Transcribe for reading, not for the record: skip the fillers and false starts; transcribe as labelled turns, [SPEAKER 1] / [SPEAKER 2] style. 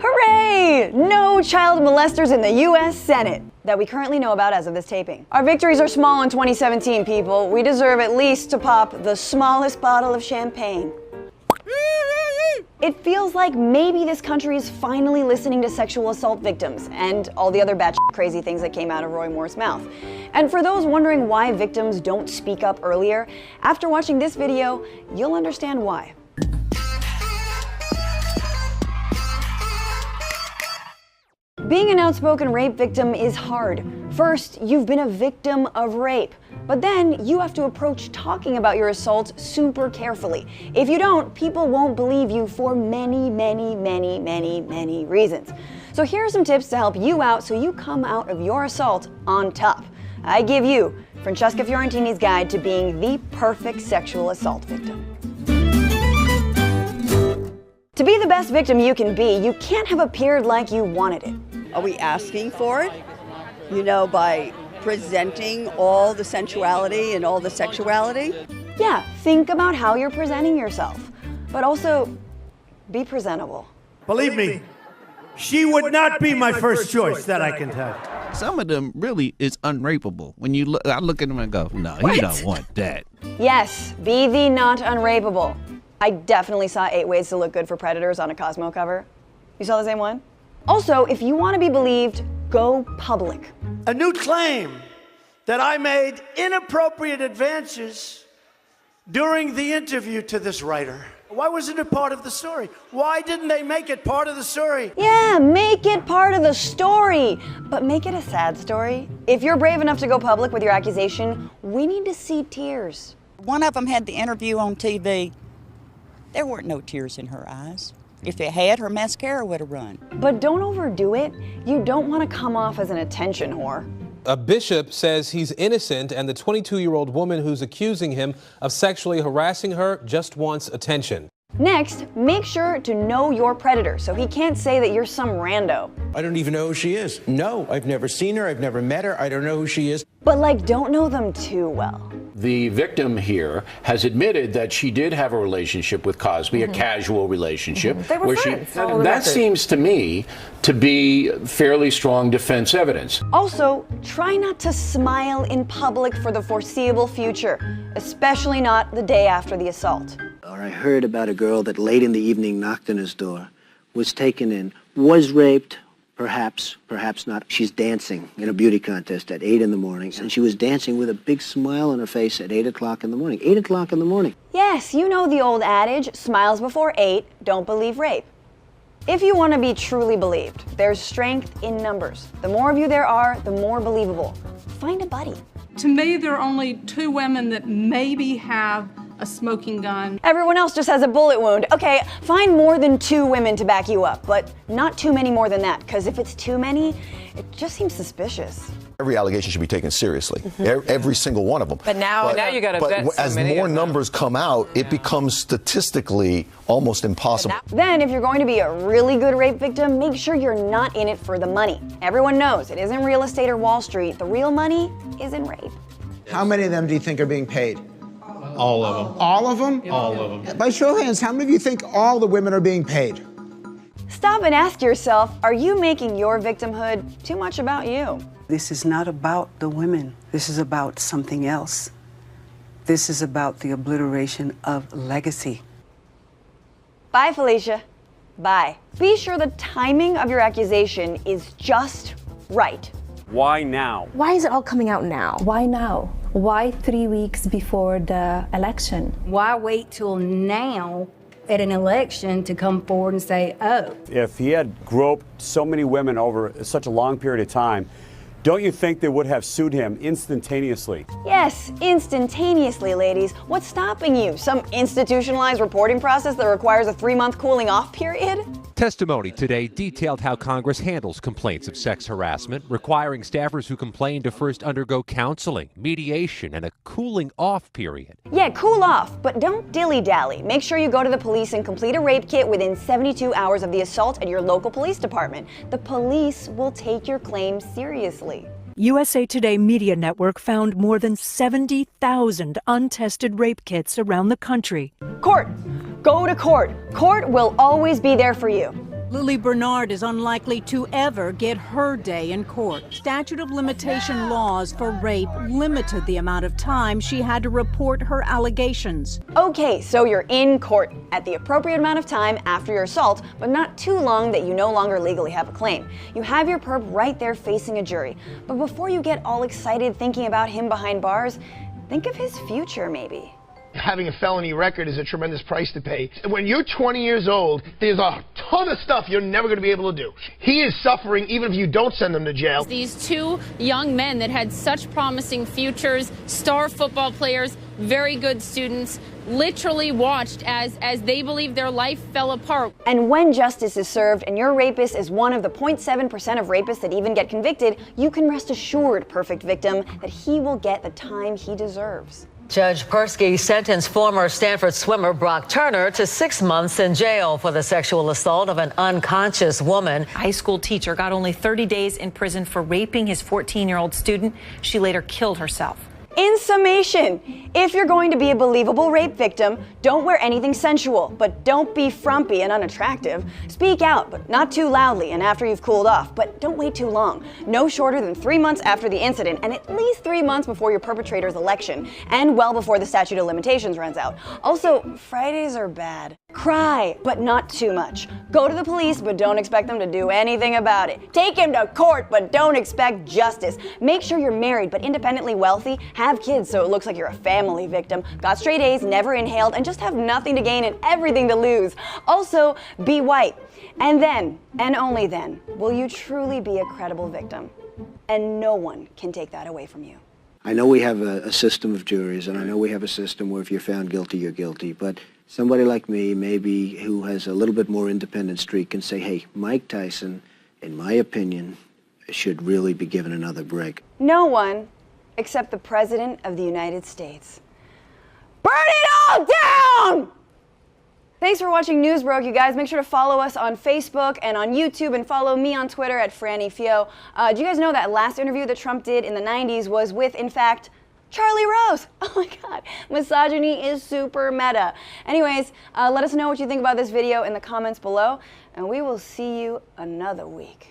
[SPEAKER 1] Hooray! No child molesters in the U.S. Senate that we currently know about as of this taping. Our victories are small in 2017, people. We deserve at least to pop the smallest bottle of champagne. It feels like maybe this country is finally listening to sexual assault victims and all the other batshit crazy things that came out of Roy Moore's mouth. And for those wondering why victims don't speak up earlier, after watching this video, you'll understand why. Being an outspoken rape victim is hard. First, you've been a victim of rape, but then you have to approach talking about your assault super carefully. If you don't, people won't believe you for many reasons. So here are some tips to help you out so you come out of your assault on top. I give you Francesca Fiorentini's guide to being the perfect sexual assault victim. To be the best victim you can be, you can't have appeared like you wanted it.
[SPEAKER 2] Are we asking for it? You know, by presenting all the sensuality and all the sexuality?
[SPEAKER 1] Yeah, think about how you're presenting yourself, but also be presentable.
[SPEAKER 3] Believe me, she would not be my first choice, that I can tell you.
[SPEAKER 4] Some of them really is unrapeable. When you look, I look at them and go, no, you don't want that.
[SPEAKER 1] Yes, be the not unrapeable. I definitely saw 8 Ways to Look Good for Predators on a Cosmo cover. You saw the same one? Also, if you want to be believed, go public.
[SPEAKER 3] A new claim that I made inappropriate advances during the interview to this writer. Why wasn't it part of the story? Why didn't they make it part of the story?
[SPEAKER 1] Yeah, make it part of the story, but make it a sad story. If you're brave enough to go public with your accusation, we need to see tears.
[SPEAKER 2] One of them had the interview on TV. There weren't no tears in her eyes. If it had, her mascara would have run.
[SPEAKER 1] But don't overdo it. You don't want to come off as an attention whore.
[SPEAKER 5] A bishop says he's innocent, and the 22-year-old woman who's accusing him of sexually harassing her just wants attention.
[SPEAKER 1] Next, make sure to know your predator so he can't say that you're some rando.
[SPEAKER 6] I don't even know who she is. No, I've never seen her. I've never met her. I don't know who she is.
[SPEAKER 1] But don't know them too well.
[SPEAKER 7] The victim here has admitted that she did have a relationship with Cosby, a casual relationship.
[SPEAKER 8] They were friends.
[SPEAKER 7] That seems to me to be fairly strong defense evidence.
[SPEAKER 1] Also, try not to smile in public for the foreseeable future, especially not the day after the assault.
[SPEAKER 9] Or I heard about a girl that late in the evening knocked on his door, was taken in, was raped, perhaps not. She's dancing in a beauty contest at 8 in the morning, and she was dancing with a big smile on her face at 8 o'clock in the morning. 8 o'clock in the morning.
[SPEAKER 1] Yes, you know the old adage, smiles before 8, don't believe rape. If you want to be truly believed, there's strength in numbers. The more of you there are, the more believable. Find a buddy.
[SPEAKER 8] To me, there are only 2 women that maybe have a smoking gun.
[SPEAKER 1] Everyone else just has a bullet wound. Okay, find more than 2 women to back you up, but not too many more than that, because if it's too many, it just seems suspicious.
[SPEAKER 10] Every allegation should be taken seriously, every single one of them.
[SPEAKER 11] But now you got to vet so
[SPEAKER 10] as
[SPEAKER 11] many
[SPEAKER 10] more
[SPEAKER 11] of them.
[SPEAKER 10] numbers come out, it becomes statistically almost impossible.
[SPEAKER 1] Then, if you're going to be a really good rape victim, make sure you're not in it for the money. Everyone knows it isn't real estate or Wall Street. The real money is in rape.
[SPEAKER 12] How many of them do you think are being paid?
[SPEAKER 13] All of them.
[SPEAKER 12] All of them?
[SPEAKER 13] All of them.
[SPEAKER 12] By show of hands, how many of you think all the women are being paid?
[SPEAKER 1] Stop and ask yourself, are you making your victimhood too much about you?
[SPEAKER 14] This is not about the women. This is about something else. This is about the obliteration of legacy.
[SPEAKER 1] Bye, Felicia. Bye. Be sure the timing of your accusation is just right.
[SPEAKER 15] Why now?
[SPEAKER 16] Why is it all coming out now?
[SPEAKER 17] Why now? Why 3 weeks before the election?
[SPEAKER 18] Why wait till now at an election to come forward and say, oh?
[SPEAKER 15] If he had groped so many women over such a long period of time, don't you think they would have sued him instantaneously?
[SPEAKER 1] Yes, instantaneously, ladies. What's stopping you? Some institutionalized reporting process that requires a 3-month cooling off period?
[SPEAKER 19] Testimony today detailed how Congress handles complaints of sex harassment, requiring staffers who complain to first undergo counseling, mediation, and a cooling off period.
[SPEAKER 1] Yeah, cool off, but don't dilly-dally. Make sure you go to the police and complete a rape kit within 72 hours of the assault at your local police department. The police will take your claim seriously.
[SPEAKER 20] USA Today Media Network found more than 70,000 untested rape kits around the country.
[SPEAKER 1] Court! Go to court. Court will always be there for you.
[SPEAKER 20] Lily Bernard is unlikely to ever get her day in court. Statute of limitation laws for rape limited the amount of time she had to report her allegations.
[SPEAKER 1] Okay, so you're in court at the appropriate amount of time after your assault, but not too long that you no longer legally have a claim. You have your perp right there facing a jury. But before you get all excited thinking about him behind bars, think of his future maybe.
[SPEAKER 11] Having a felony record is a tremendous price to pay. When you're 20 years old, there's a ton of stuff you're never going to be able to do. He is suffering even if you don't send him to jail.
[SPEAKER 16] These two young men that had such promising futures, star football players, very good students, literally watched as they believed their life fell apart.
[SPEAKER 1] And when justice is served and your rapist is one of the 0.7% of rapists that even get convicted, you can rest assured, perfect victim, that he will get the time he deserves.
[SPEAKER 21] Judge Persky sentenced former Stanford swimmer Brock Turner to 6 months in jail for the sexual assault of an unconscious woman.
[SPEAKER 22] High school teacher got only 30 days in prison for raping his 14-year-old student. She later killed herself.
[SPEAKER 1] In summation, if you're going to be a believable rape victim, don't wear anything sensual, but don't be frumpy and unattractive. Speak out, but not too loudly and after you've cooled off, but don't wait too long. No shorter than 3 months after the incident and at least 3 months before your perpetrator's election and well before the statute of limitations runs out. Also, Fridays are bad. Cry, but not too much. Go to the police, but don't expect them to do anything about it. Take him to court, but don't expect justice. Make sure you're married, but independently wealthy. Have kids so it looks like you're a family victim. Got straight A's, never inhaled, and just have nothing to gain and everything to lose. Also, be white. And then, and only then, will you truly be a credible victim. And no one can take that away from you.
[SPEAKER 9] I know we have a system of juries, and I know we have a system where if you're found guilty, you're guilty, but somebody like me, maybe who has a little bit more independent streak, can say, hey, Mike Tyson, in my opinion, should really be given another break.
[SPEAKER 1] No one except the President of the United States. Burn it all down! Thanks for watching Newsbroke, you guys. Make sure to follow us on Facebook and on YouTube and follow me on Twitter at Franny Fio. Do you guys know that last interview that Trump did in the 90s was with, in fact, Charlie Rose? Oh my God, misogyny is super meta. Anyways, let us know what you think about this video in the comments below, and we will see you another week.